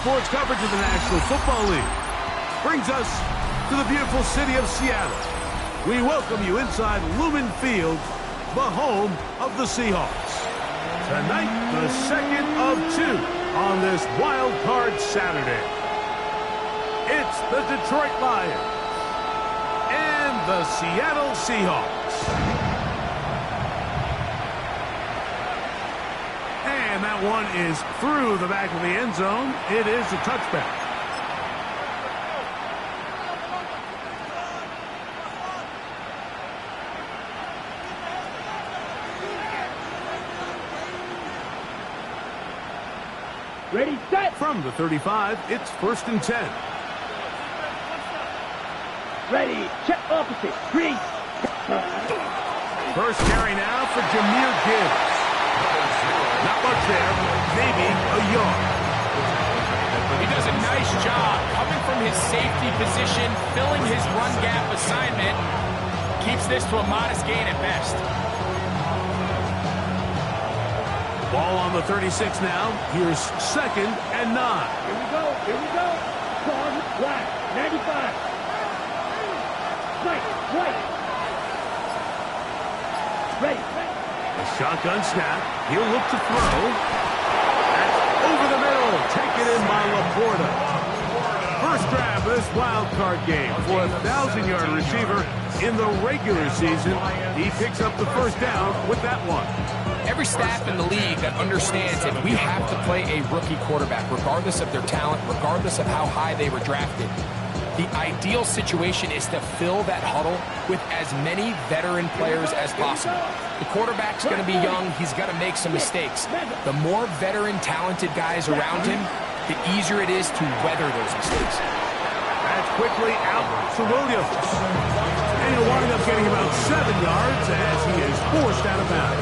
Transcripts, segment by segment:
sports coverage of the National Football League brings us to the beautiful city of Seattle. We welcome you inside Lumen Field, the home of the Seahawks. Tonight, the second of two on this wild card Saturday. It's the Detroit Lions and the Seattle Seahawks. And that one is through the back of the end zone. It is a touchback. Ready, set! From the 35, it's 1st and 10. Ready, check opposite, green. First carry now for Jahmyr Gibbs. Not much there, maybe a yard. He does a nice job coming from his safety position, filling his run gap assignment. Keeps this to a modest gain at best. Ball on the 36 now. Here's 2nd and 9. Here we go, here we go. Cross, black, 95. Right. Ready. A shotgun snap. He'll look to throw. That's over the middle. Taken in by Laporta. First drive of this wild card game for a 1,000-yard receiver in the regular season. He picks up the first down with that one. Every staff in the league that understands that we have to play a rookie quarterback, regardless of their talent, regardless of how high they were drafted. The ideal situation is to fill that huddle with as many veteran players as possible. The quarterback's going to be young. He's got to make some mistakes. The more veteran, talented guys around him, the easier it is to weather those mistakes. That's quickly out to Williams. And he'll wind up getting about 7 yards as he is forced out of bounds.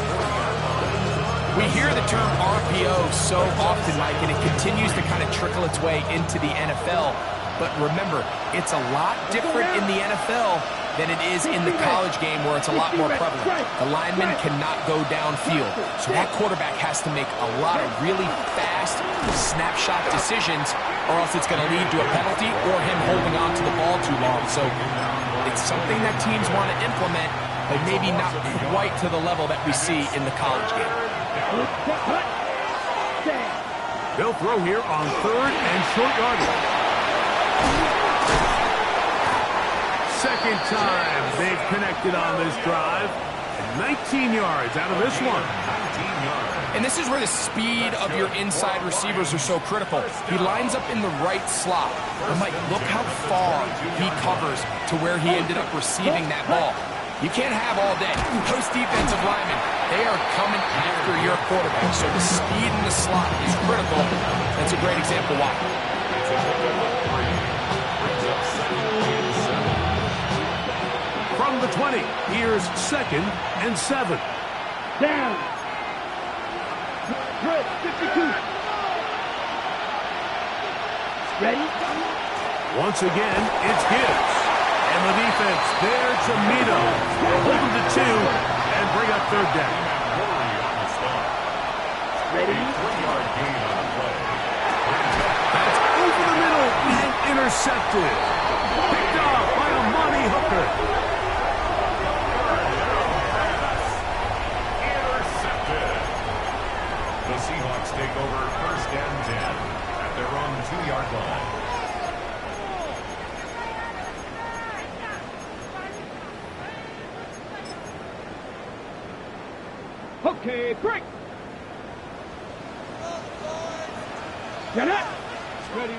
We hear the term RPO so often, Mike, and it continues to kind of trickle its way into the NFL. But remember, it's a lot different in the NFL than it is in the college game where it's a lot more prevalent. The lineman cannot go downfield. So that quarterback has to make a lot of really fast snapshot decisions or else it's going to lead to a penalty or him holding on to the ball too long. So it's something that teams want to implement, but maybe not quite to the level that we see in the college game. They'll throw here on 3rd and short yardage. Second time they've connected on this drive. 19 yards out of this one. And this is where the speed of your inside receivers are so critical. He lines up in the right slot. But Mike, look how far he covers to where he ended up receiving that ball. You can't have all day. Those defensive linemen, they are coming after your quarterback. So the speed in the slot is critical. That's a great example why. From the 20, here's 2nd and 7. Down. Good, 52. Ready? Once again, it's Gibbs. And the defense there to meet him. They'll hold him to 2 and bring up 3rd down. Ready? That's over the middle and intercepted. Picked off by Amani Hooker. The Seahawks take over 1st and 10 at their own 2-yard line. Okay, break. Get it. Ready,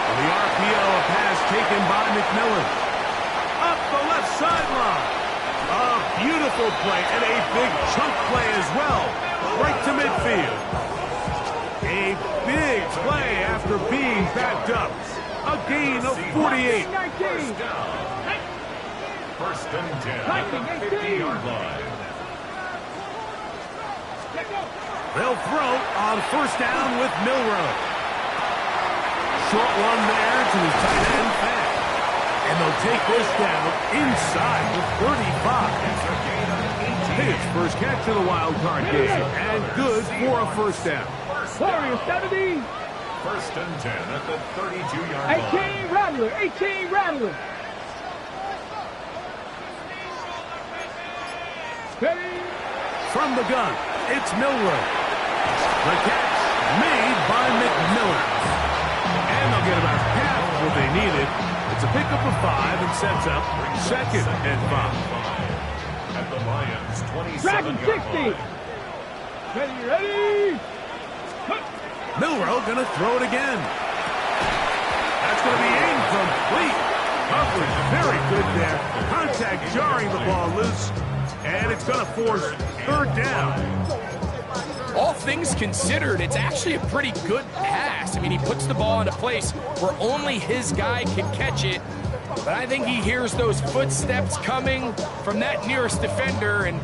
On the RPO, a pass taken by McMillan. Up the left sideline. A beautiful play and a big chunk play as well. Right to midfield. A big play after being backed up. A gain of 48. 1st and 10 at the 50-yard line. They'll throw on 1st down with Milroe. Short one there to his tight end, Fant. And they'll take this down inside the 35. His first catch of the wild card game, and good for a 1st down. Warrior 70. First and 10 at the 32-yard line. 18 Rattler. 18 Rattler. Ready. From the gun, it's Milroe. The catch made by McMillan. And they'll get about half what they needed. It's a pickup of 5 and sets up second and 5. At the Lions' 27-yard Dragon 60. line. Ready. Milroe going to throw it again. That's going to be incomplete. Coverage very good there. Contact jarring the ball loose. And it's going to force third down. All things considered, it's actually a pretty good pass. I mean, he puts the ball in a place where only his guy can catch it. But I think he hears those footsteps coming from that nearest defender, and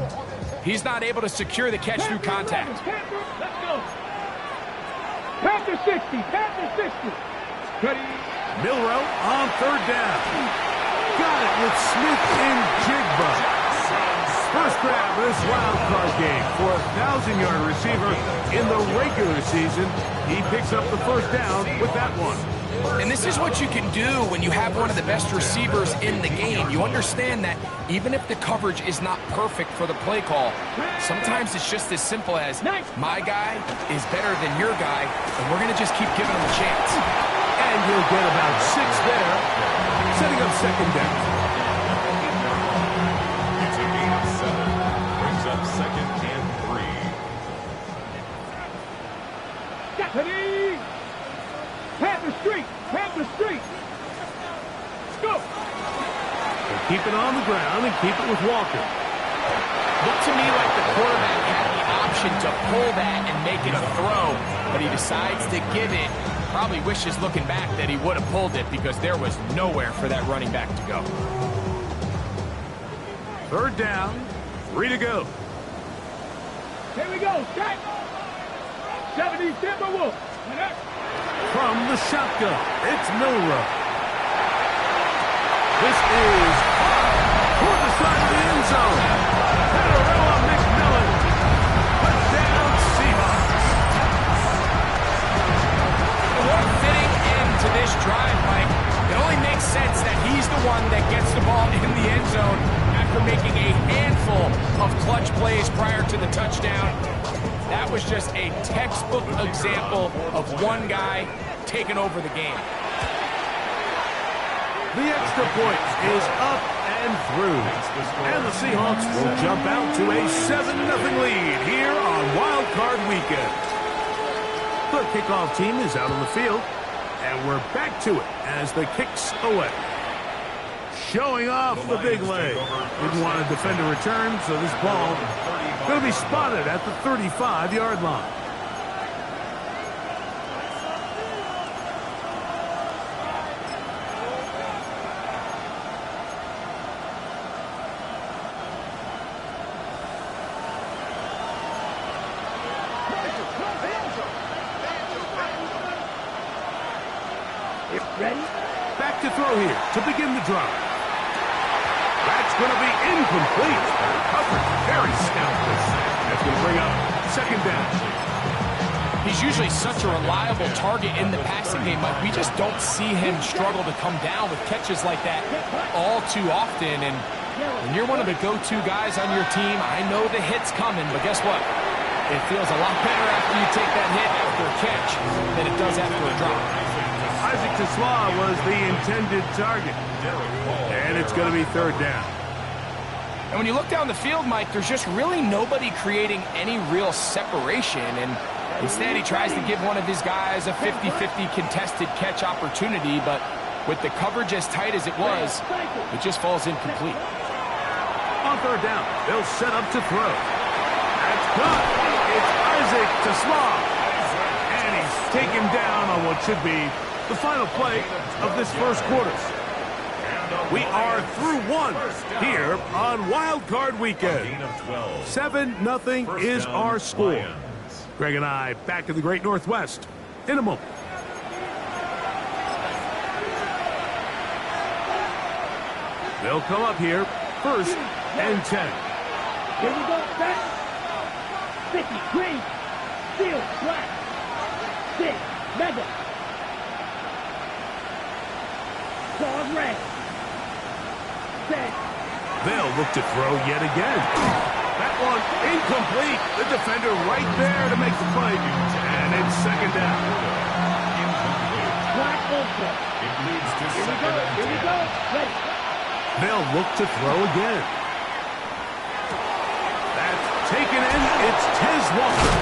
he's not able to secure the catch through contact. Let's go. Panther 60. Panther 60. Ready. Milroe on third down. Got it with Smith in Jigba. First grab of this wild card game for a 1,000-yard receiver in the regular season. He picks up the first down with that one. And this is what you can do when you have one of the best receivers in the game. You understand that even if the coverage is not perfect for the play call, sometimes it's just as simple as, my guy is better than your guy, and we're going to just keep giving him a chance. And he'll get about 6 there, setting up second down. Second and 3. Ready. Panther Street. Panther Street. Let's go. They'll keep it on the ground and keep it with Walker. Looked to me like the quarterback had the option to pull that and make it a throw, but he decides to give it. Probably wishes looking back that he would have pulled it because there was nowhere for that running back to go. Third down, 3 to go. Here we go. Set. 70 Timberwolves. From the shotgun, it's Milroe. This is toward the side of the end zone. Patarella McMillan. Touchdown Seahawks. What a fitting end to this drive, Mike. It only makes sense that he's the one that gets the ball in the end zone after making a handful of clutch plays prior to the touchdown. That was just a textbook example of one guy taking over the game. The extra point is up and through. And the Seahawks will jump out to a 7-0 lead here on Wild Card Weekend. The kickoff team is out on the field, and we're back to it as the kicks away. Showing off the big leg. Didn't want to defend a return, so this ball going to be spotted at the 35-yard line. Ready? Back to throw here to begin the drive. That's going to be incomplete. Coverage very stout. That's going to bring up second down. He's usually such a reliable target in the passing game, but we just don't see him struggle to come down with catches like that all too often. And when you're one of the go-to guys on your team, I know the hit's coming, but guess what? It feels a lot better after you take that hit after a catch than it does after a drop. Isaac Tesla was the intended target. And it's going to be third down. And when you look down the field, Mike, there's just really nobody creating any real separation. And instead, he tries to give one of his guys a 50-50 contested catch opportunity. But with the coverage as tight as it was, it just falls incomplete. On third down, they'll set up to throw. That's good. It's Isaac Tesla. And he's taken down on what should be the final play of this first quarter. We are through one here on Wild Card Weekend. 7-0 is our score. Greg and I back in the Great Northwest in a moment. They'll come up here first and 10. Here we go. Set. 50 green. Field flat. 6, mega. Claws red. Set. They'll look to throw yet again. That one incomplete. The defender right there to make the play. And it's second down. Incomplete. Black ultra. It leads to Here we second go. and Here we 10. go. Ready. They'll look to throw again. That's taken in. It's Tiz Walker.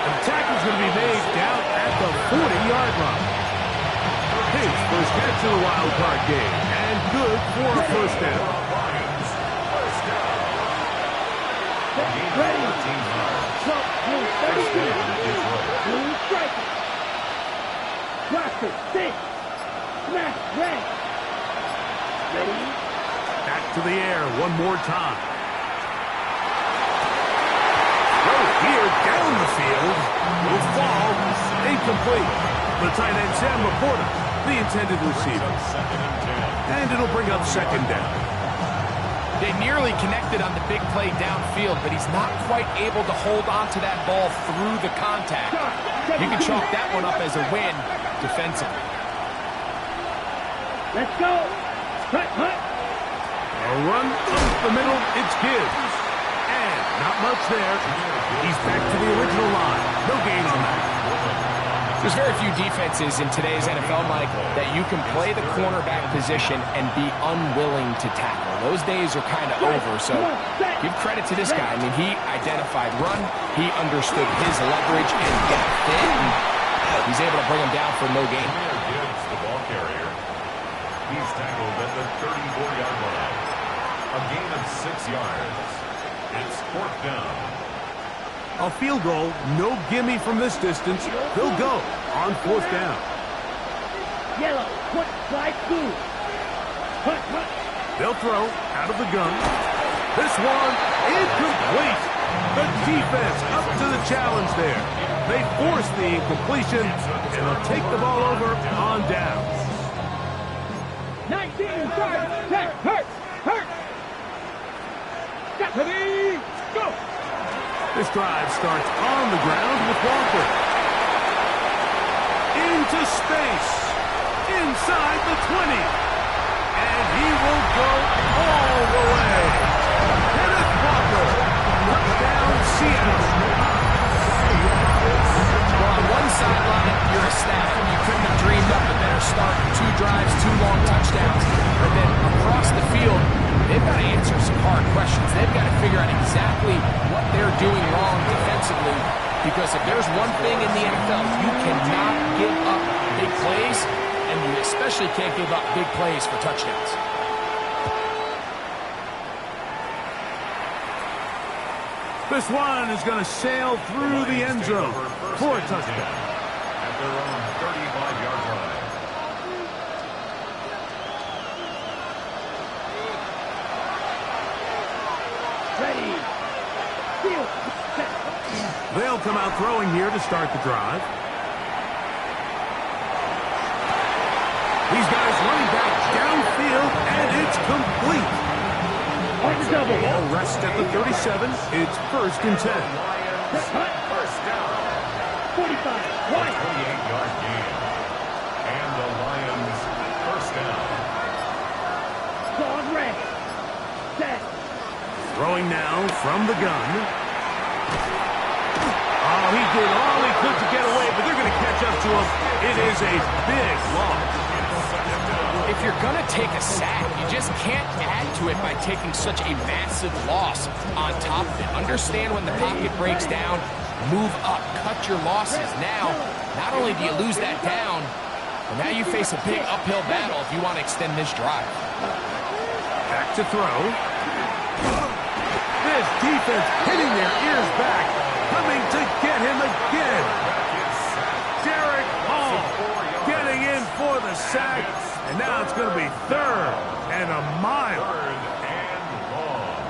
The tackle's going to be made down at the 40-yard line. His first catch of the wild card game. And good for a first down. Lions, first down. Ready. 13 yards. So, blue First 32. down, Detroit. Blue striker. Blaster. 6. Smash. Red. Ready. Back to the air one more time. Throw here down the field. Will fall. Incomplete. The tight end, Sam Laporta, the intended receiver. Second and 10. And it'll bring up second down. They nearly connected on the big play downfield, but he's not quite able to hold on to that ball through the contact. You can chalk that one up as a win defensively. Let's go. Cut, cut. A run up the middle, it's Gibbs. And not much there. He's back to the original line. No gain on that. There's very few defenses in today's NFL, Mike, that you can play the cornerback position and be unwilling to tackle. Those days are kind of over, so give credit to this guy. I mean, he identified run, he understood his leverage and got fit, and he's able to bring him down for no gain. Gibbs, the ball carrier. He's tackled at the 34-yard line. A gain of 6 yards. It's fourth down. A field goal, no gimme from this distance. They'll go on fourth down. Yellow. Put fly blue. Cut, cut. They'll throw out of the gun. This one incomplete. The defense up to the challenge there. They force the incompletion, and they'll take the ball over on downs. 19 yards. 10. Hurt. Hurt. Got ready. Go. This drive starts on the ground with Walker. Into space. Inside the 20. And he will go all the way. Kenneth Walker. Touchdown, Seattle. Well, on one sideline, you're ecstatic. You couldn't have dreamed up a better start. 2 drives, 2 long touchdowns. But then across the field, they've got to answer some hard questions. They've got to figure out exactly what they're doing wrong defensively. Because if there's one thing in the NFL, you cannot give up big plays, and you especially can't give up big plays for touchdowns. This one is going to sail through the end zone for a touchdown. At their own 35-yard line. Ready. Field. Set. They'll come out throwing here to start the drive. These guys running back downfield, and it's complete. On the double. Ball rests at the 37. It's first and 10. Lions, first down. 45. Wide. 28-yard gain. And the Lions, first down. Claws red. Set. Throwing now from the gun. Oh, he did all he could to get away, but they're going to catch up to him. It is a big loss. If you're going to take a sack, you just can't add to it by taking such a massive loss on top of it. Understand when the pocket breaks down, move up, cut your losses. Now, not only do you lose that down, but now you face a big uphill battle if you want to extend this drive. Back to throw. This defense hitting their ears back, coming to get him again. Derek Hall getting in for the sack, and now it's going to be 3rd and a mile. 3rd and long.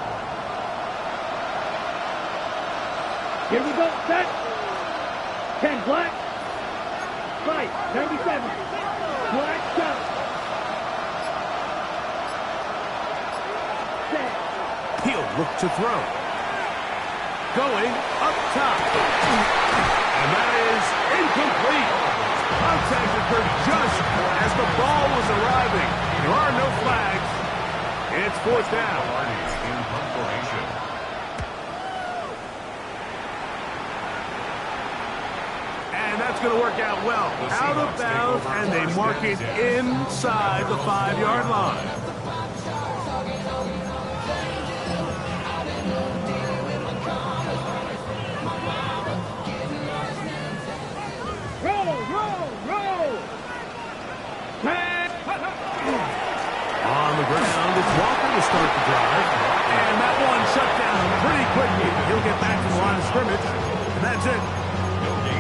Here we go. Set. 10 black. Right. 37. Black shot. Set. He'll look to throw. Going up top. And that is incomplete. Contact occurred just as the ball was arriving. There are no flags. It's fourth down. In punt formation. And that's going to work out well. Out of bounds, and they mark it inside the 5-yard line. On the ground, it's Walker to start the drive. And that one shut down pretty quickly. He'll get back to the line of scrimmage, and that's it.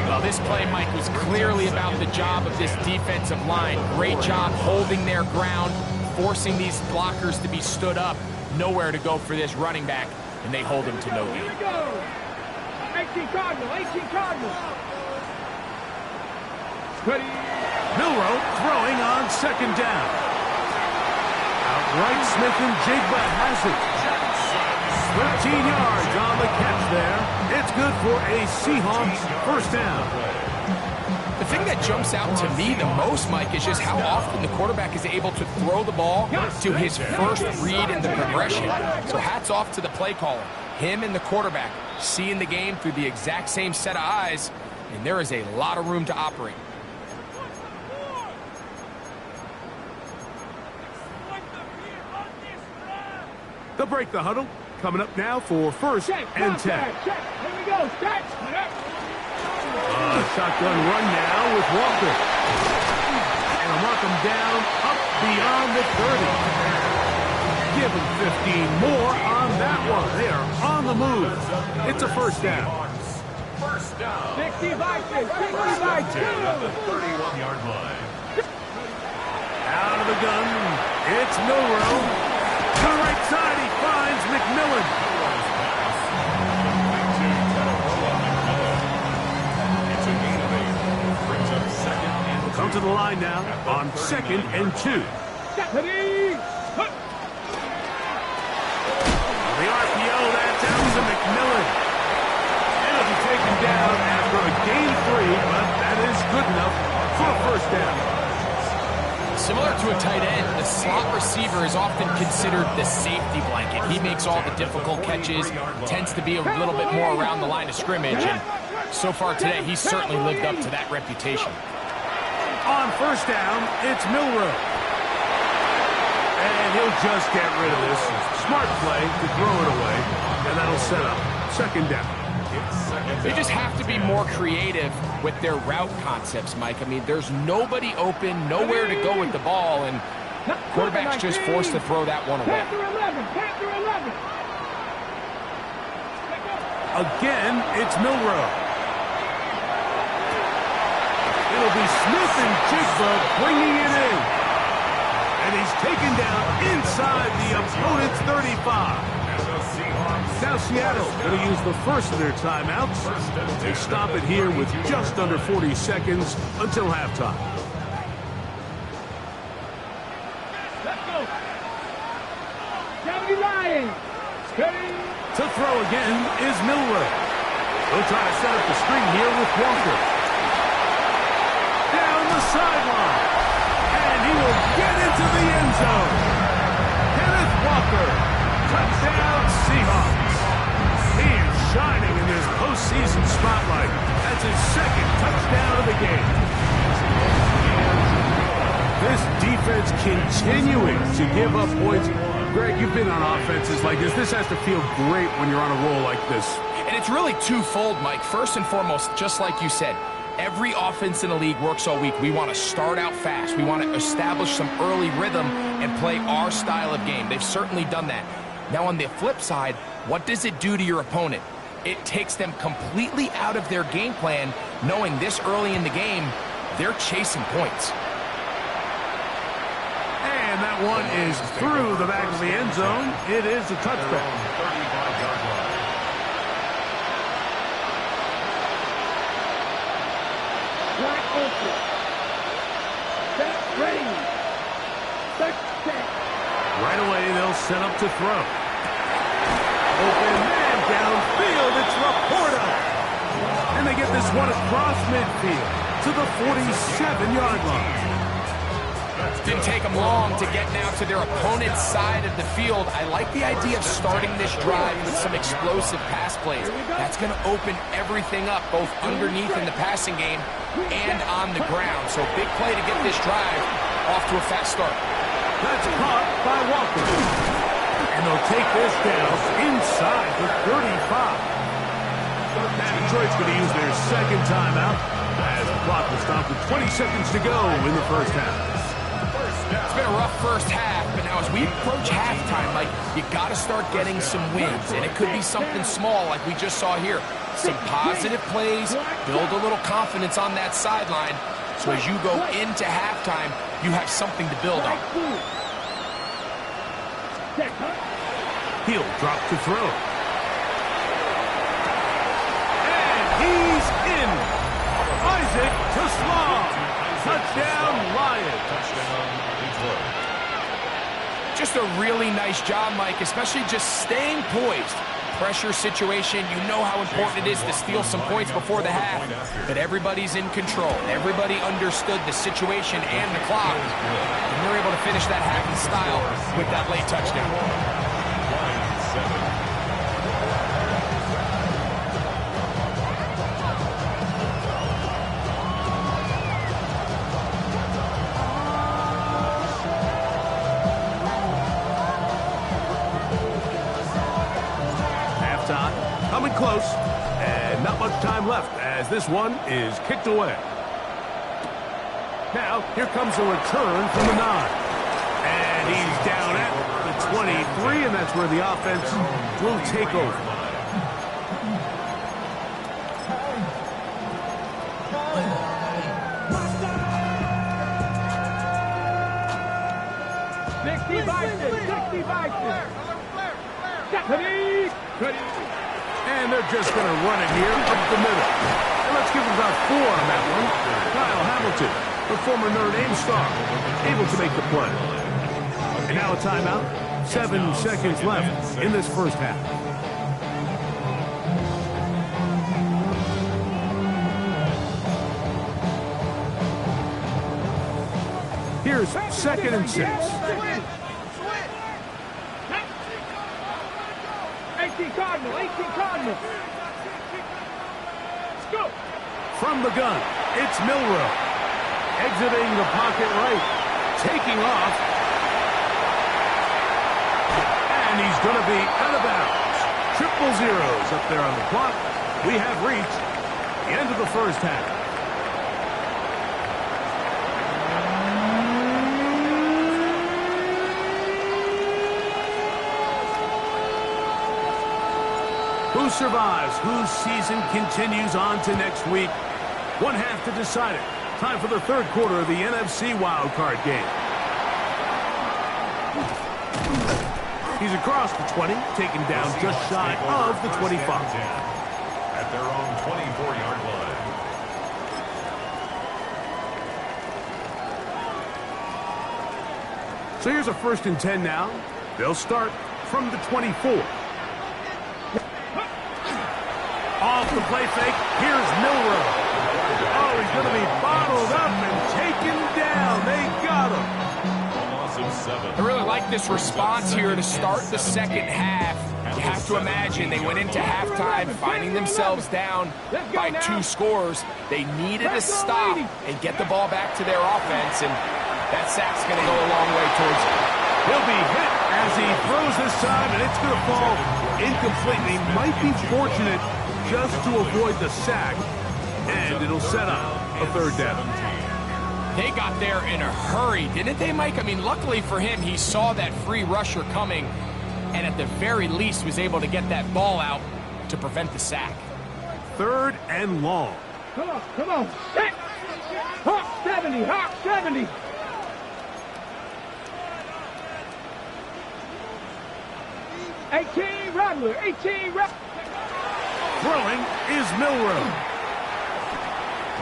Well, this play, Mike, was clearly about the job of this defensive line. Great job holding their ground, forcing these blockers to be stood up. Nowhere to go for this running back, and they hold him to no gain. Here we go. 18 Cardinal, 18 Cardinal. Ready. Milroe throwing on second down. Outright Smith and Jigba has it. 13 yards on the catch there. It's good for a Seahawks first down. The thing that jumps out to me the most, Mike, is just how often the quarterback is able to throw the ball to his first read in the progression. So hats off to the play caller. Him and the quarterback seeing the game through the exact same set of eyes, and there is a lot of room to operate. They'll break the huddle. Coming up now for first and 10. Check. Here we go. Check. Shotgun run now with Walker. And they'll mark him down up beyond the 30. Give him 15 more on that one. They are on the move. It's a first down. First down. 60 by 2. 60 by 2. At the 31-yard line. Out of the gun. It's Milroe. To the right side, he finds McMillan. It's a gain of 8. Brings up second and 2. Come to the line now on second and 2. Ready. The RPO, that's out to McMillan. And it'll be taken down after a gain of 3, but that is good enough for a first down. Similar to a tight end, the slot receiver is often considered the safety blanket. He makes all the difficult catches, tends to be a little bit more around the line of scrimmage, and so far today, he's certainly lived up to that reputation. On first down, it's Milroe. And he'll just get rid of this. Smart play to throw it away, and that'll set up second down. They just have to be more creative with their route concepts, Mike. I mean, there's nobody open, nowhere to go with the ball, and quarterback's just forced to throw that one away. Panther 11. Again, it's Milroe. It'll be Smith and Jigba bringing it in. And he's taken down inside the opponent's 35. Now Seattle going to use the first of their timeouts. They stop it here with just under 40 seconds until halftime. Let's go. 70 Lions. Steady. To throw again is Milroe. They'll try to set up the screen here with Walker. Down the sideline. And he will get into the end zone. Kenneth Walker. Touchdown Seahawks. He is shining in this postseason spotlight. That's his second touchdown of the game. This defense continuing to give up points. Greg, you've been on offenses like this. This has to feel great when you're on a roll like this. And it's really twofold, Mike. First and foremost, just like you said, every offense in the league works all week. We want to start out fast. We want to establish some early rhythm and play our style of game. They've certainly done that. Now, on the flip side, what does it do to your opponent? It takes them completely out of their game plan, knowing this early in the game, they're chasing points. And that one is through the back of the end zone. It is a touchdown. 35-yard line. Wide open. Set. Ready. Set. Right away, they'll set up to throw. Open man downfield. It's Laporta. And they they get this one across midfield to the 47-yard line. Didn't take them long to get now to their opponent's side of the field. I like the idea of starting this drive with some explosive pass plays. That's going to open everything up, both underneath in the passing game and on the ground. So big play to get this drive off to a fast start. That's caught by Walker. And they'll take this down inside the 35. Now Detroit's going to use their second timeout as the clock will stop with 20 seconds to go in the first half. It's been a rough first half, but now as we approach halftime, Mike, you got to start getting some wins, and it could be something small like we just saw here. Some positive plays, build a little confidence on that sideline, so as you go into halftime, you have something to build on. He'll drop to throw. And he's in. Isaac TeSlaa. Touchdown, Lions. Touchdown, Detroit. Just a really nice job, Mike, especially just staying poised. Pressure situation, you know how important it is to steal some points before the half, but everybody's in control. Everybody understood the situation and the clock, and they're able to finish that half in style with that late touchdown. Lions 7. Coming close, and not much time left as this one is kicked away. Now, here comes a return from the 9. And he's down at the 23, and that's where the offense will take over. And they're just going to run it here up the middle. And let's give them about 4 on that one. Kyle Hamilton, the former Notre Dame star, able to make the play. And now a timeout. 7 seconds left in this first half. Here's 2nd and 6. 18 Cardinal. Let's go. From the gun, it's Milroe. Exiting the pocket right. Taking off. And he's going to be out of bounds. Triple zeros up there on the clock. We have reached the end of the first half. Who survives? Whose season continues on to next week? One half to decide it. Time for the third quarter of the NFC wildcard game. He's across the 20, taken down just shy of the 25. At their own 24-yard line. So here's a 1st and 10 now. They'll start from the 24. Off the play fake, here's Milroe. Oh, he's going to be bottled up and taken down. They got him. A loss of 7. I really like this response here to start the second half. You have to imagine they went into halftime finding themselves down by 2 scores. They needed to stop and get the ball back to their offense, and that sack's going to go a long way towards it. He'll be hit as he throws this time, and it's going to fall incomplete. He might be fortunate just to avoid the sack, and it'll set up a 3rd down. They got there in a hurry, didn't they, Mike? I mean, luckily for him, he saw that free rusher coming, and at the very least was able to get that ball out to prevent the sack. 3rd and long. Come on. Hawk 70. 18 Rattler. Throwing is Milroe.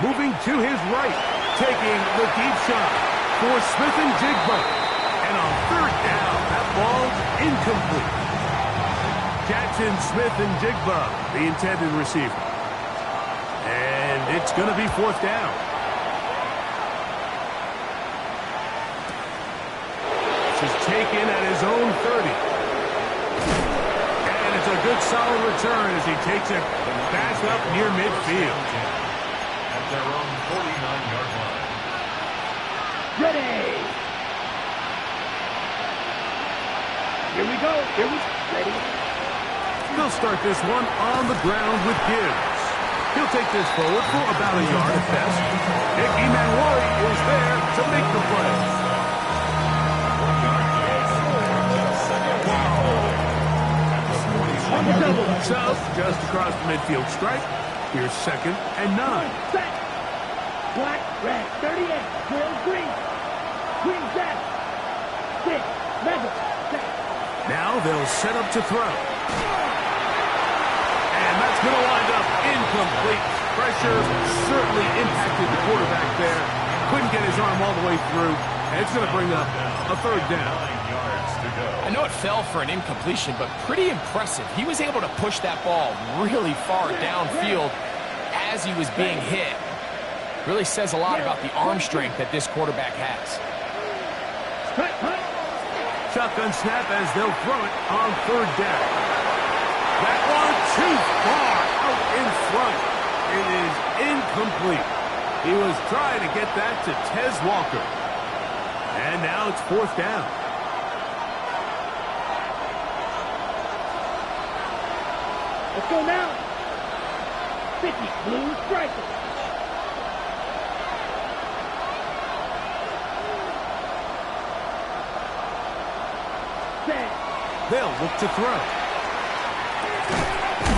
Moving to his right, taking the deep shot for Smith-Njigba. And on 3rd down, that ball incomplete. Jackson Smith-Njigba, the intended receiver. It's going to be 4th down. This is taken at his own 30. And it's a good solid return as he takes it back up near midfield. At their own 49-yard line. Ready. Here we go. Ready. They'll start this one on the ground with Gibbs. He'll take this forward for about a yard at best. Ickey Manwari is there to make the play. On the double. So, just across the midfield stripe, here's 2nd and 9. Set. Black, red, 38. Drill, green. Green, set. 6, 11, set. Now they'll set up to throw. And that's going to wind up incomplete. Pressure certainly impacted the quarterback there. Couldn't get his arm all the way through. And it's going to bring up a 3rd down. 9 yards to go. I know it fell for an incompletion, but pretty impressive. He was able to push that ball really far downfield as he was being hit. Really says a lot about the arm strength that this quarterback has. Strike, punt. Shotgun snap as they'll throw it on 3rd down. That one too far out in front. It is incomplete. He was trying to get that to Tez Walker. And now it's 4th down. Let's go now. 50, blue striker. Set. They'll look to throw.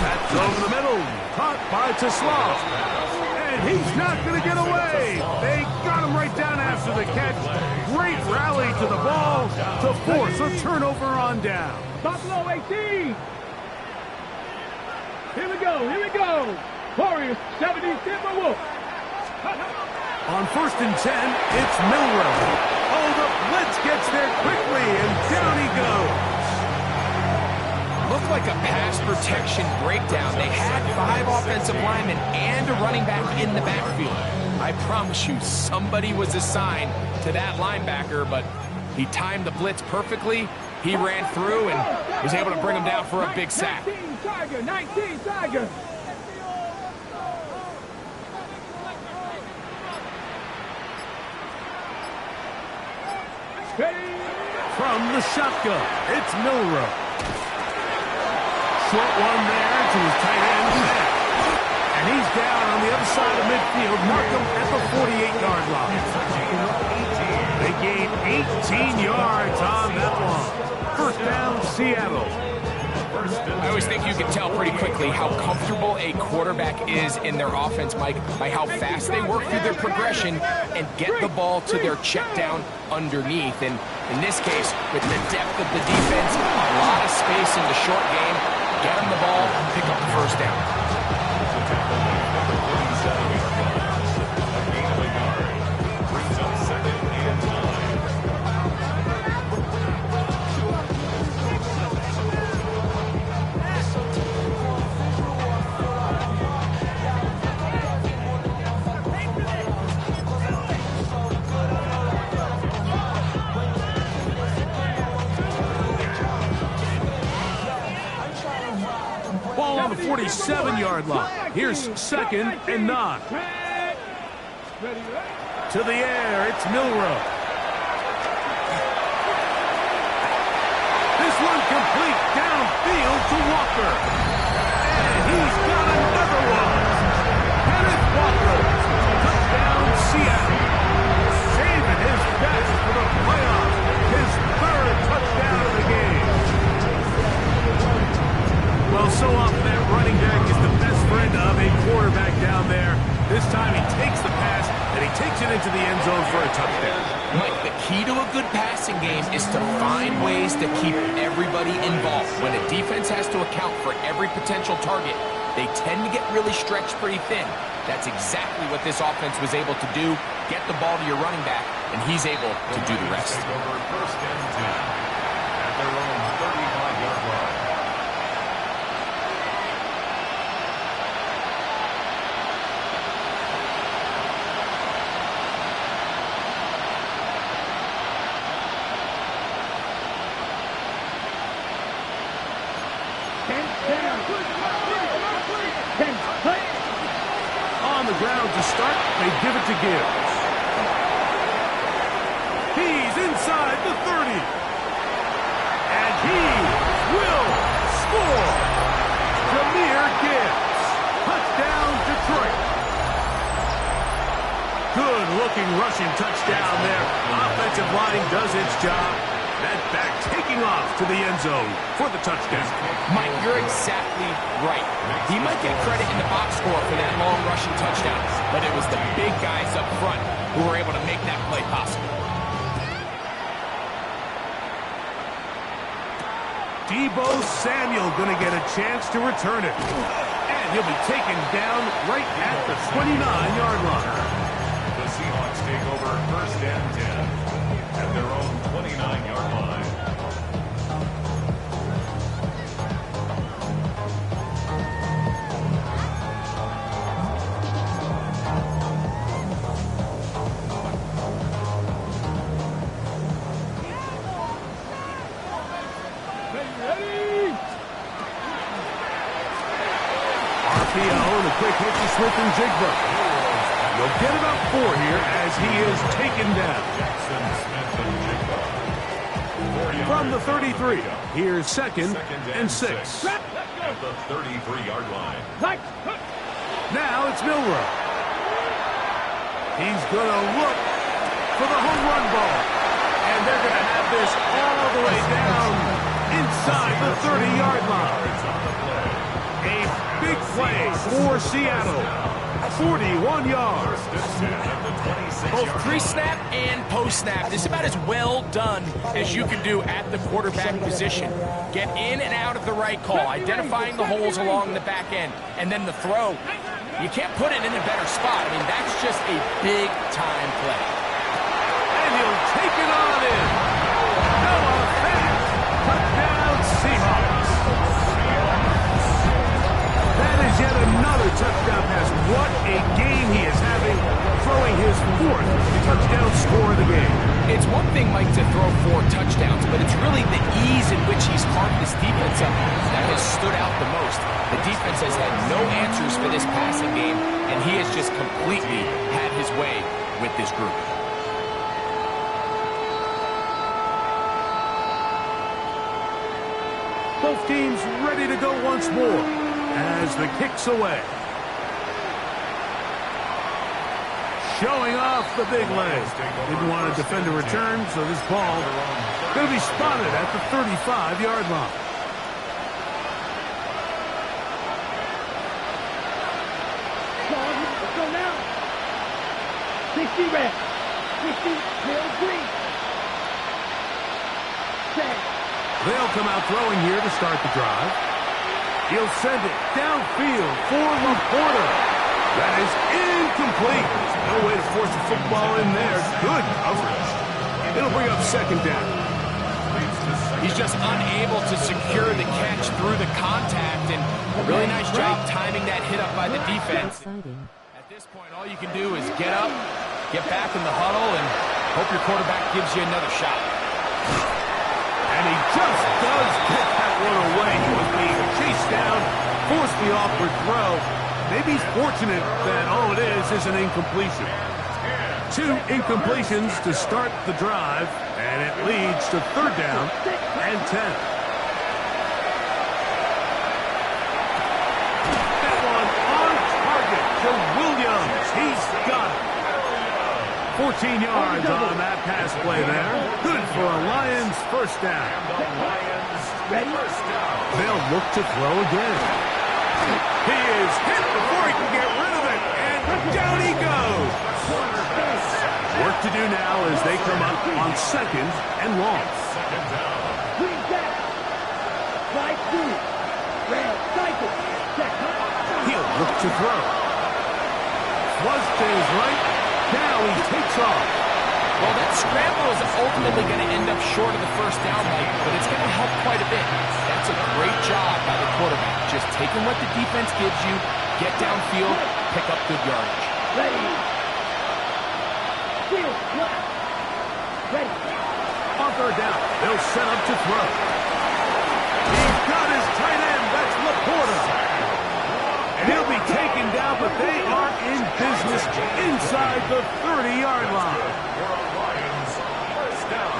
That's over the middle. Caught by Teslav. And he's not going to get away. They got him right down after the catch. Great rally to the ball to force a turnover on down. Buffalo 18. Here we go. Warriors 70, Timberwolves. On 1st and 10, it's Milroe. Oh, the blitz gets there quickly, and down he goes. Looked like a pass protection breakdown. They had 5 offensive linemen and a running back in the backfield. I promise you, somebody was assigned to that linebacker, but he timed the blitz perfectly. He ran through and was able to bring him down for a big sack. 19 Tiger, 19 Tiger. From the shotgun, it's Milroe. Short one there to his tight end, Matt. And he's down on the other side of midfield. Mark him at the 48-yard line. They gain 18 yards on that one. 1st down, Seattle. I always think you can tell pretty quickly how comfortable a quarterback is in their offense, Mike, by how fast they work through their progression and get the ball to their check down underneath. And in this case, with the depth of the defense, a lot of space in the short game, get them the ball, pick up the 1st down. Brings up 2nd and 9. Ball on the 47-yard line. Here's 2nd and 9. To the air, it's Milroe. This one complete downfield to Walker. And he's got another one. Kenneth Walker. Touchdown, Seattle. Saving his best for the playoffs. His 3rd touchdown of the game. Well, so often that running back is the best friend of a quarterback down there. This time he takes the pass, and he takes it into the end zone for a touchdown. Mike, the key to a good passing game is to find ways to keep everybody involved. When a defense has to account for every potential target, they tend to get really stretched pretty thin. That's exactly what this offense was able to do. Get the ball to your running back, and he's able to do the rest. Take over 1st and 10 at their own 35-yard line. down. 10, cut. On the ground to start, they give it to Gibbs. He's inside the 30. And he will score. Jahmyr Gibbs. Touchdown, Detroit. Good-looking rushing touchdown there. Offensive line does its job. That back taking off to the end zone for the touchdown. Mike, you're exactly right. He might get credit in the box score for that long rushing touchdown, but it was the big guys up front who were able to make that play possible. Deebo Samuel going to get a chance to return it. And he'll be taken down right at the 29-yard line. The Seahawks take over first and 10 at their own 29-yard line. RPO and a quick hit to Smith-Njigba. You'll get about 4 here as he is taken down. From the 33, here's second and 6. At the 33-yard line. Now it's Milroe. He's going to look for the home run ball. And they're going to have this all the way down inside the 30-yard line. A big play for Seattle. 41 yards. Both pre-snap and post-snap. This is about as well done as you can do at the quarterback position. Get in and out of the right call, identifying the holes along the back end, and then the throw. You can't put it in a better spot. I mean, that's just a big-time play. And he'll take it on in. Noah Fant. Touchdown, Seahawks. That is yet another touchdown pass. What a game he is having, throwing his 4th touchdown score of the game. It's one thing, Mike, to throw 4 touchdowns, but it's really the ease in which he's carved this defense up that has stood out the most. The defense has had no answers for this passing game, and he has just completely had his way with this group. Both teams ready to go once more as the kick's away. Showing off the big leg. Didn't want to defend a return, so this ball going to be spotted at the 35-yard line. Let's go now. 60 red. 60 Bill Green. Set. They'll come out throwing here to start the drive. He'll send it downfield for Laporta. That is incomplete. No way to force a football in there. Good coverage. It'll bring up second down. He's just unable to secure the catch through the contact, and a really nice job timing that hit up by the defense. At this point, all you can do is get up, get back in the huddle, and hope your quarterback gives you another shot. And he just does get that one away. He was being chased down, forced the awkward throw. Maybe he's fortunate that all it is an incompletion. 2 incompletions to start the drive, and it leads to third down and 10. That one on target to Williams. He's got it. 14 yards on that pass play there. Good for a Lions first down. They'll look to throw again. He is hit before he can get rid of it, and down he goes. Work to do now as they come up on second and long. Green back. Slide through. Red cycle. He'll look to throw. Flush to his right. Now he takes off. Well, that scramble is ultimately going to end up short of the first down, Mike, but it's going to help quite a bit. That's a great job by the quarterback. Just taking what the defense gives you, get downfield, pick up good yardage. Ready. Field left. Ready. On third down, they'll set up to throw. He's got his tight end. That's Laporta. business inside the 30-yard line. For a Lions first down.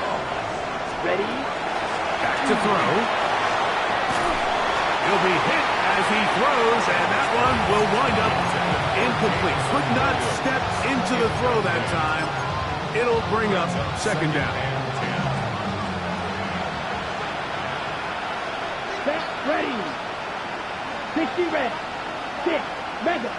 Ready? Back to throw. He'll be hit as he throws, and that one will wind up incomplete. Could not step into the throw that time. It'll bring up second down. Set. Ready. 60 red. 6. Mega.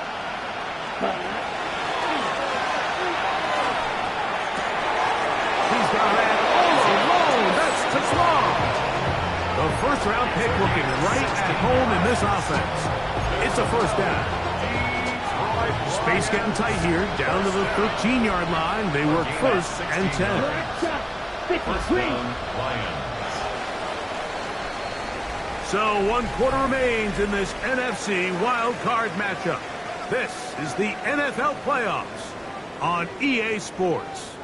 He's got that all alone. That's touchdown. The first-round pick looking right at home in this offense. It's a first down. Space getting tight here. Down to the 13-yard line. They work first and 10. First down, Lions. So 1 quarter remains in this NFC wild card matchup. This is the NFL playoffs on EA Sports.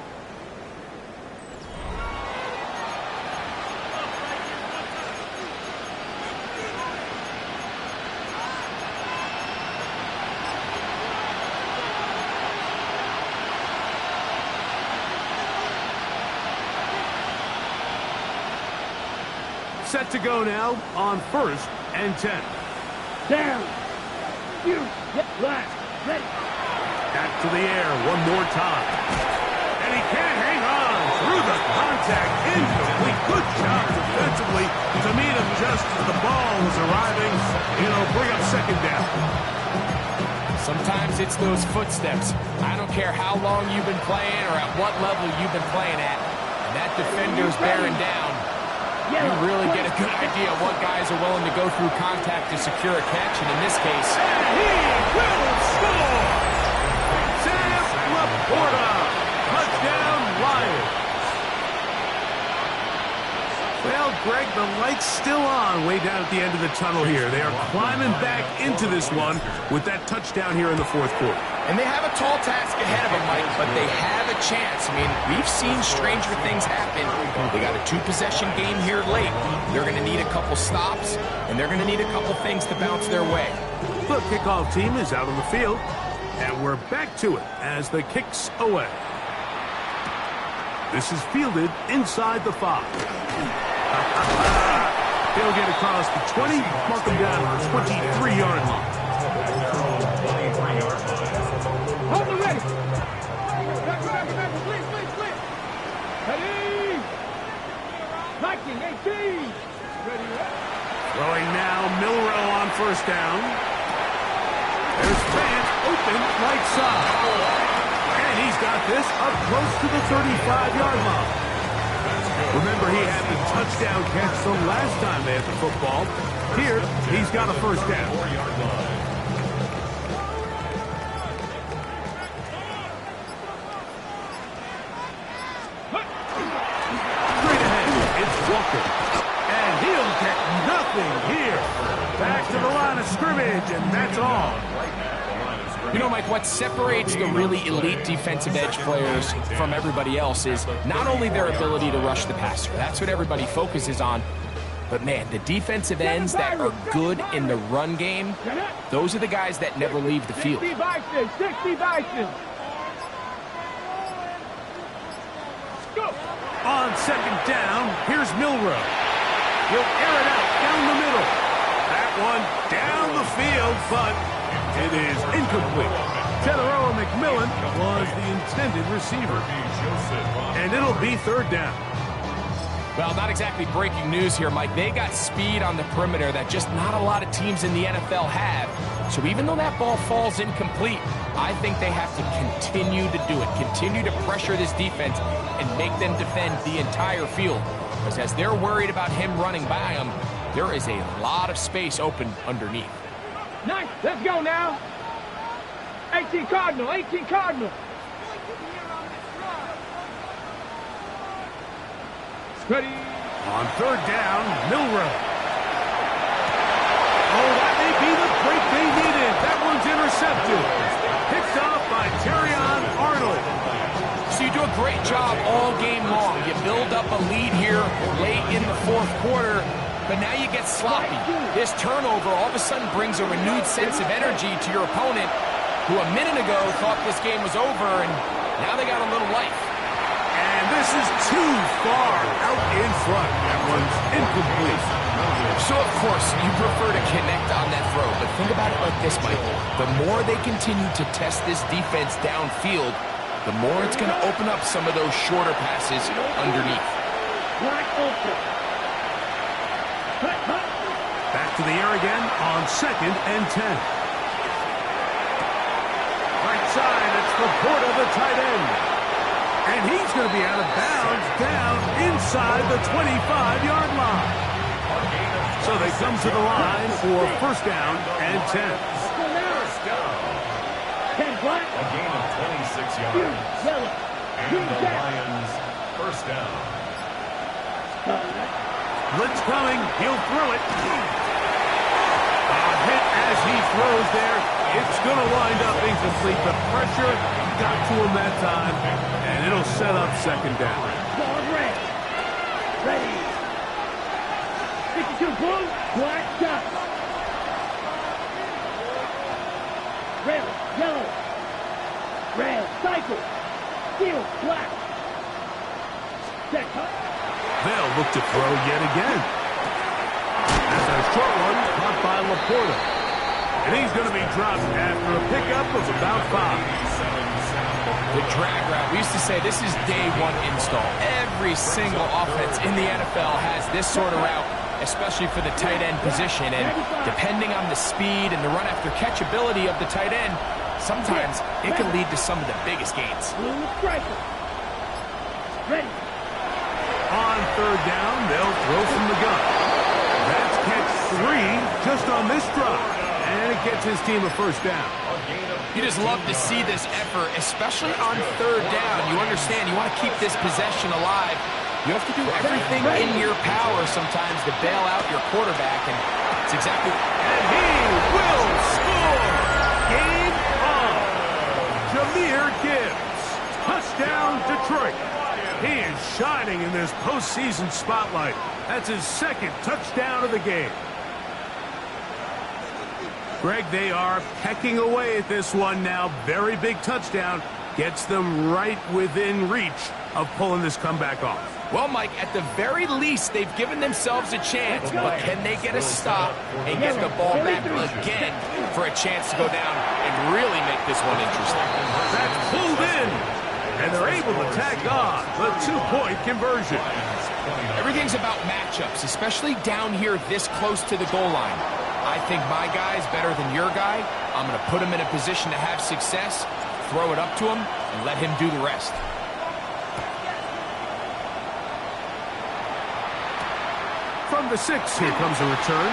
Set to go now on first and 10. Down. You. Yep. Last. Ready. Back to the air one more time. And he can't hang on through the contact. Incomplete. Good job defensively to meet him just as the ball was arriving. It'll bring up second down. Sometimes it's those footsteps. I don't care how long you've been playing or at what level you've been playing at. And that defender's bearing down. You really get a good idea of what guys are willing to go through contact to secure a catch, and in this case... And he will score! Sam Laporta! Touchdown, Lions! Well, Greg, the light's still on way down at the end of the tunnel here. They are climbing back into this one with that touchdown here in the fourth quarter. And they have a tall task ahead of them, Mike, but they have a chance. I mean, we've seen stranger things happen. They got a 2-possession game here late. They're going to need a couple stops, and they're going to need a couple things to bounce their way. The kickoff team is out on the field, and we're back to it as the kick's away. This is fielded inside the 5. They'll get across the 20, mark them down to the 23-yard line. Hold the ready. Ready. 19, 18. Ready. Throwing now, Milrow on first down. There's Fant open right side. And he's got this up close to the 35-yard line. Remember, he had the touchdown catch the last time they had the football. Here, he's got a first down. 4-yard line. Straight ahead, it's Walker. And he'll get nothing here. Back to the line of scrimmage, and that's all. You know, Mike, what separates the really elite defensive edge players from everybody else is not only their ability to rush the passer. That's what everybody focuses on. But, man, the defensive ends that are good in the run game, those are the guys that never leave the field. 60 Bison. 60 Bison. Go. On second down, here's Milrow. He'll air it out down the middle. That one down the field, but it is incomplete. Teteroa McMillan was the intended receiver. And it'll be third down. Well, not exactly breaking news here, Mike. They got speed on the perimeter that just not a lot of teams in the NFL have. So even though that ball falls incomplete, I think they have to continue to do it. Continue to pressure this defense and make them defend the entire field. Because as they're worried about him running by them, there is a lot of space open underneath. Nice. Let's go now. 18 Cardinal. 18 Cardinal. Ready. On third down, Milrow. Oh, that may be the break they needed. That one's intercepted. Picked off by Terrion Arnold. So you do a great job all game long. You build up a lead here late in the fourth quarter, but now you get sloppy. This turnover all of a sudden brings a renewed sense of energy to your opponent, who a minute ago thought this game was over, and now they got a little life. And this is too far out in front. That one's incomplete. So, of course, you prefer to connect on that throw, but think about it like this, Mike. The more they continue to test this defense downfield, the more it's going to open up some of those shorter passes underneath. Back to the air again on 2nd and 10. Right side, it's Laporta, the tight end. And he's going to be out of bounds down inside the 25-yard line. So they come to the line for 1st down and 10. First down. 10 black. A gain of 26 yards. Yellow. And the Lions, 1st down. Blitz coming. He'll throw it. A hit as he throws there. It's going to wind up incomplete. The pressure got to him that time, and it'll set up 2nd down. Guard red. Ready. 52 blue. Black dot. Red. Yellow. Red. Cycle. Steel. Black. Set. They'll look to throw yet again. That's a short one caught by Laporta. And he's going to be dropped after a pickup of about 5. The drag route, we used to say this is day one install. Every single offense in the NFL has this sort of route, especially for the tight end position. And depending on the speed and the run after catch ability of the tight end, sometimes it can lead to some of the biggest gains. Blue striker. Ready. On 3rd down, they'll throw from the gun. That's catch 3 just on this drive. And it gets his team a 1st down. You just love to see this effort, especially on 3rd down. You understand, you want to keep this possession alive. You have to do everything in your power sometimes to bail out your quarterback, and it's exactly... And he will score! Game on! Jahmyr Gibbs. Touchdown, Detroit. He is shining in this postseason spotlight. That's his 2nd touchdown of the game. Greg, they are pecking away at this one now. Very big touchdown. Gets them right within reach of pulling this comeback off. Well, Mike, at the very least, they've given themselves a chance. But can they get a stop and get the ball back again for a chance to go down and really make this one interesting? That's pulled in. And they're able to tack on the 2-point conversion. Everything's about matchups, especially down here this close to the goal line. I think my guy's better than your guy. I'm going to put him in a position to have success, throw it up to him, and let him do the rest. From the 6, here comes a return.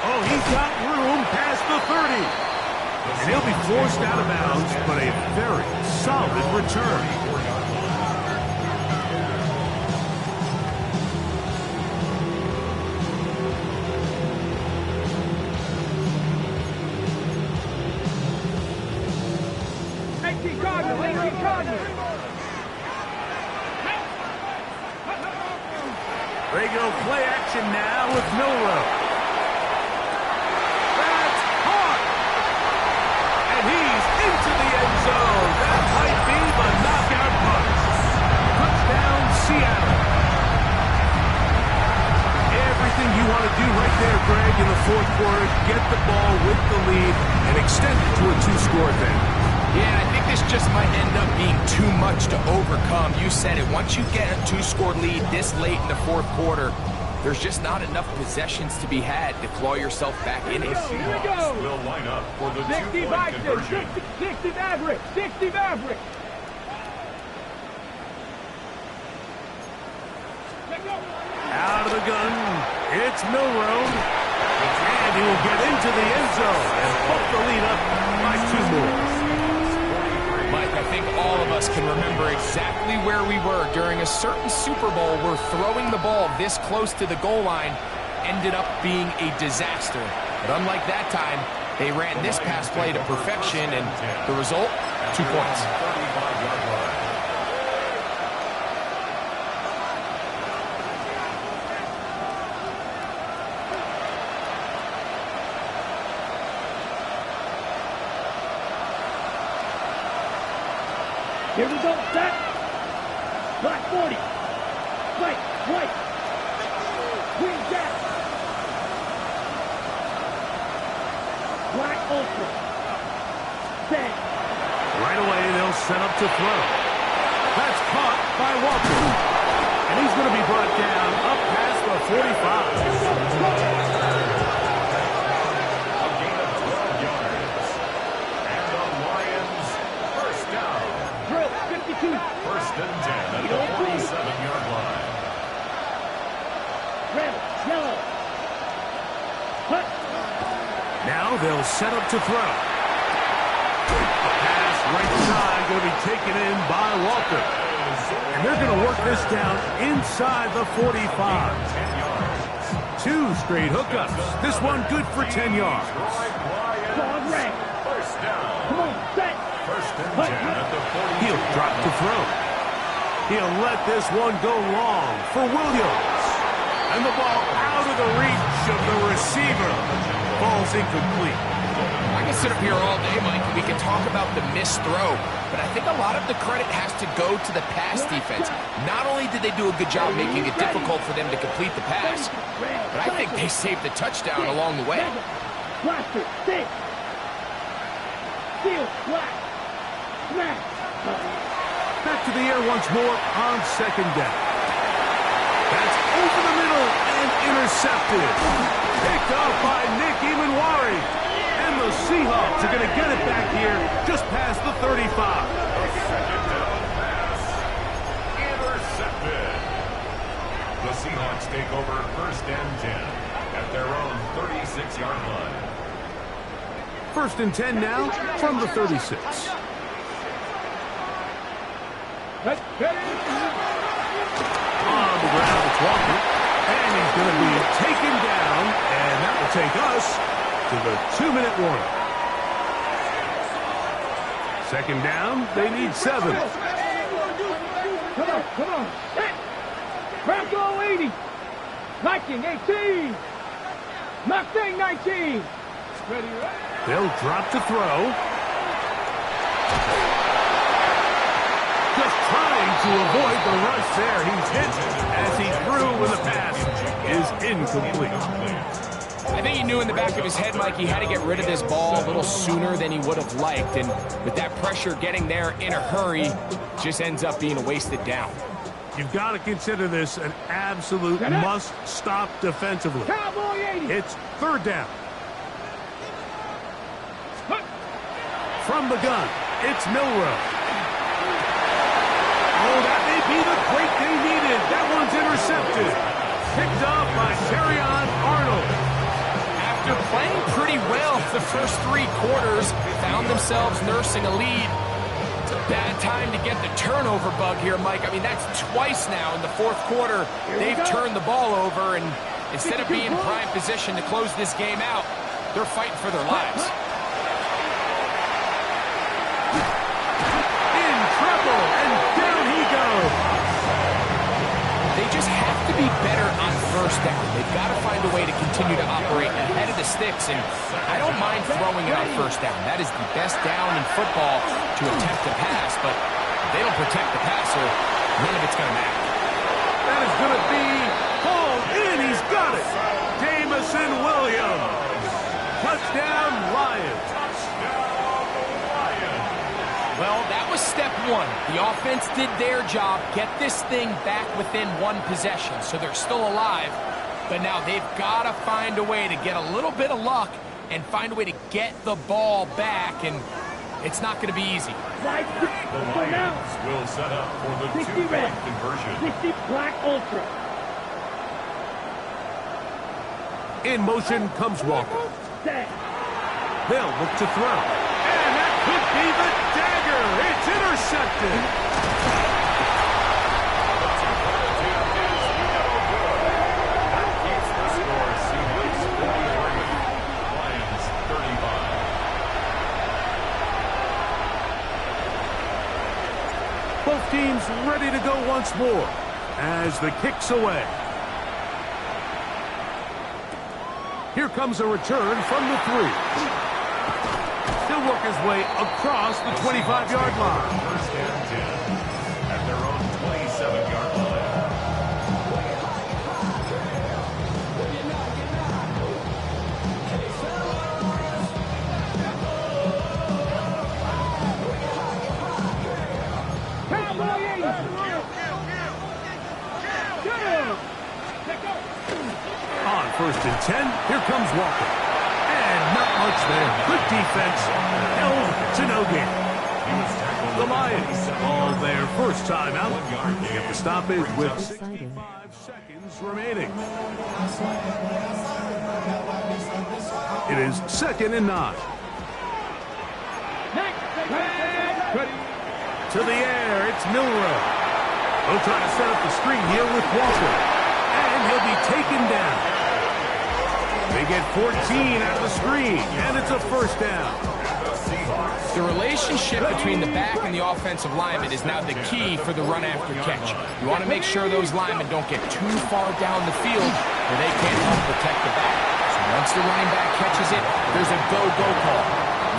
Oh, he's got room past the 30. And he'll be forced out of bounds, but a very solid return. They go play action now with Milroe. That's hard. And he's into the end zone. That might be the knockout punch. Touchdown, Seattle. Everything you want to do right there, Greg, in the 4th quarter, get the ball with the lead and extend it to a 2-score advantage. Yeah, I think this just might end up being too much to overcome. You said it. Once you get a 2-score lead this late in the 4th quarter, there's just not enough possessions to be had to claw yourself back in it. Here we go. Will line up for the 60 2-point conversion. 60 Maverick. 60 Maverick. Out of the gun, it's Milroe. And he will get into the end zone and put the lead up by 2 more. Mike, I think all of us can remember exactly where we were during a certain Super Bowl where throwing the ball this close to the goal line ended up being a disaster. But unlike that time, they ran this pass play to perfection, and the result, 2 points. 35-yard line. Here we go. Set. Black 40. White. White. Green jack. Black ultra. Set. Right away, they'll set up to throw. That's caught by Walker. And he's going to be brought down up past the 45. A gain of 12 yards. And the Lions first down. Drill 52. First and 10 at the 47-yard line. Red. Yellow. Cut. Now they'll set up to throw. A pass right side going to be taken in by Walker. And they're going to work this down inside the 45. 10 yards. 2 straight hookups. This one good for 10 yards. Dog red. First down. Come on. Set. First and 10 at the 42. He'll drop to throw. He'll let this one go long for Williams. And the ball out of the reach of the receiver. Ball's incomplete. I can sit up here all day, Mike, and we can talk about the missed throw, but I think a lot of the credit has to go to the pass defense. Not only did they do a good job making it difficult for them to complete the pass, but I think they saved the touchdown along the way. Blaster. Six. Steel. Black. Smash. Back to the air once more on second down. That's over the middle and intercepted. Picked up by Nick Emanwari. And the Seahawks are going to get it back here just past the 35. The second down pass. Intercepted. The Seahawks take over first and 10 at their own 36-yard line. First and 10 now from the 36. On the ground, it's Walker. And he's going to be taken down. And that will take us to the 2-minute warning. Second down, they need 7. Come on. Come on. Set. Bronco 80. Viking 18. Mustang 19. They'll drop to throw. Just trying to avoid the rush there. He's hit as he threw when the pass is incomplete. I think he knew in the back of his head, Mike, he had to get rid of this ball a little sooner than he would have liked. And with that pressure getting there in a hurry, just ends up being a wasted down. You've got to consider this an absolute must-stop defensively. Cowboy 80. It's third down. From the gun, it's Milroe. Oh, that may be the break they needed. That one's intercepted. Picked up by Terrion Arnold. After playing pretty well the first 3 quarters, found themselves nursing a lead. It's a bad time to get the turnover bug here, Mike. I mean, that's twice now in the 4th quarter. They've turned the ball over, and instead of being in prime position to close this game out, they're fighting for their lives. In trouble, and down he goes. They just have to be better on first down. They've got to find a way to continue to operate ahead of the sticks, and I don't mind throwing it on first down. That is the best down in football to attempt to pass, but if they don't protect the passer, none of it's going to matter. That is going to be hauled in. He's got it. Jamison Williams. Touchdown, Lions. Well, that was step 1. The offense did their job, get this thing back within 1 possession, so they're still alive. But now they've got to find a way to get a little bit of luck and find a way to get the ball back, and it's not going to be easy. The Lions will set up for the 2-point conversion. 60 Black Ultra. In motion comes Walker. Set. They'll look to throw. And that could be the dagger. It's intercepted. That keeps the score. Seahawks 43, Lions 35. Both teams ready to go once more as the kick's away. Here comes a return from the 3. He'll work his way across the 25-yard line. First and 10. 1st and 10. Here comes Walker. And not much there. Good defense. Held to no gain. The Lions call their first timeout. They get the stoppage with 65 seconds remaining. It is 2nd and 9. To the air, it's Milroe. They'll try to set up the screen here with Walker. And he'll be taken down. They get 14 out of the screen, and it's a first down. The relationship between the back and the offensive lineman is now the key for the run after catch. You want to make sure those linemen don't get too far down the field where they can't help protect the back. So once the running back catches it, there's a go-go call.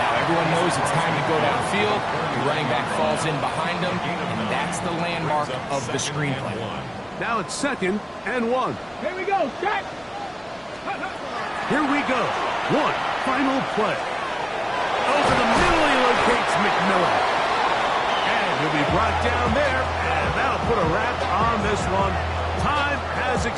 Now everyone knows it's time to go downfield. The running back falls in behind them, and that's the landmark of the screenplay. Now it's 2nd and 1. Here we go, set! Here we go. One final play. Over the middle, he locates McMillan. And he'll be brought down there, and that'll put a wrap on this one. Time has expired.